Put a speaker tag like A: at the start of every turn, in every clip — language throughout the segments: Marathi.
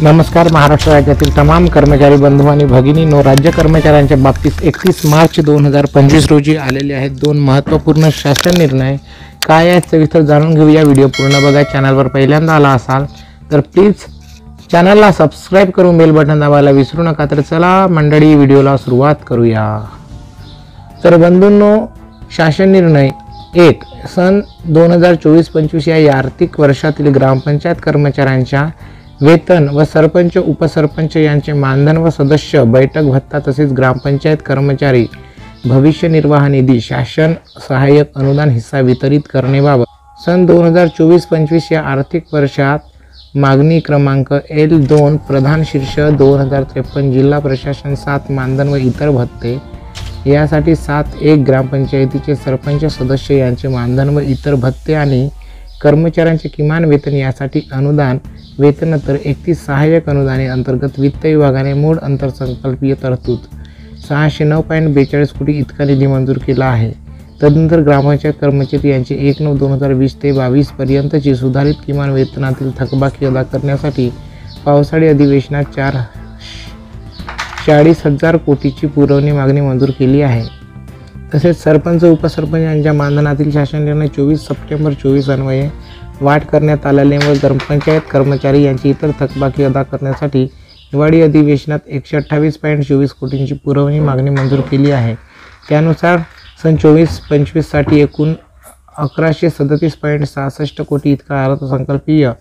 A: नमस्कार। महाराष्ट्र राज्यातील तमाम कर्मचारी बंधू आणि भगिनींनो, राज्य कर्मचाऱ्यांच्या बाबतीत 31 मार्च 2025 रोजी आलेले आहेत दोन महत्त्वपूर्ण शासन निर्णय। काय आहेत सविस्तर जाणून घेऊया। व्हिडिओ पूर्ण बघा। चॅनलवर पहिल्यांदा आला असाल तर प्लीज चॅनलला सबस्क्राईब करून बेल बटन दाबायला विसरू नका। तर चला मंडळी, व्हिडिओला सुरुवात करूया। तर बंधूंनो, शासन निर्णय 1 सन 2024-25 या आर्थिक वर्षातील ग्रामपंचायत कर्मचाऱ्यांच्या वेतन व सरपंच उपसरपंच यांचे मानधन व सदस्य बैठक भत्ता तसेच ग्रामपंचायत कर्मचारी भविष्य निर्वाह निधी शासन सहाय्यक अनुदान हिस्सा वितरित करण्याबाबत सन 2024-25 या आर्थिक वर्षात मागणी क्रमांक L2 प्रधान शीर्ष 2053 जिल्हा प्रशासन 7 मानधन व इतर भत्ते यासाठी 7-1 ग्रामपंचायतीचे सरपंच सदस्य यांचे मानधन व इतर भत्ते आणि कर्मचाऱ्यांचे किमान वेतन यासाठी अनुदान वेतनोत्तर 31 सहाय्यक अनुदाने अंतर्गत वित्त विभागाने मूळ अंतर्संकल्पीय तरतूद 609.42 कोटी इतका निधी मंजूर केला आहे। तदनंतर ग्रामपंचायत कर्मचारी यांची 1/9/2020 ते 22 पर्यंतची सुधारित किमान वेतनातील थकबाकी अदा करण्यासाठी पावसाळी अधिवेशनात 40,000 कोटीची पुरवणी मागणी मंजूर केली आहे। तसेच सरपंच उपसरपंच यांच्या मानधनातील शासन निर्णय 24 सप्टेंबर 2024 अन्वये वाढ करण्यात आलेले व ग्रामपंचायत कर्मचारी यांची इतर थकबाकी अदा करण्यासाठी हिवाळी अधिवेशनात 128.24 कोटींची पुरवणी मागणी मंजूर केली आहे। त्यानुसार सन 24-25 साठी एकूण 1137.66 कोटी इतका अर्थसंकल्पीय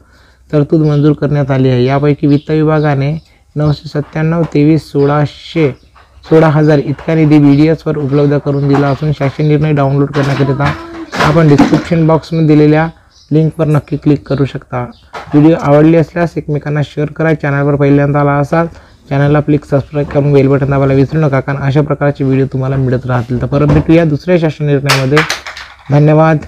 A: तरतूद मंजूर करण्यात आली आहे। यापैकी वित्त विभागाने 997-23-16,000 इतका निधी BDS वर उपलब्ध करून दिला असून शासन निर्णय डाउनलोड करण्याकरिता आपण डिस्क्रिप्शन बॉक्समध्ये दिलेल्या लिंकवर नक्की क्लिक करू शकता। व्हिडिओ आवडली असल्यास एकमेकांना शेअर करा। चॅनलवर पहिल्यांदा आला असाल चॅनलला प्लीज सबस्क्राईब करून बेल बटन दाबायला विसरू नका, कारण अशा प्रकारचे व्हिडिओ तुम्हाला मिळत राहतील। तर परत भेटूया दुसऱ्या शासन निर्णयामध्ये। धन्यवाद।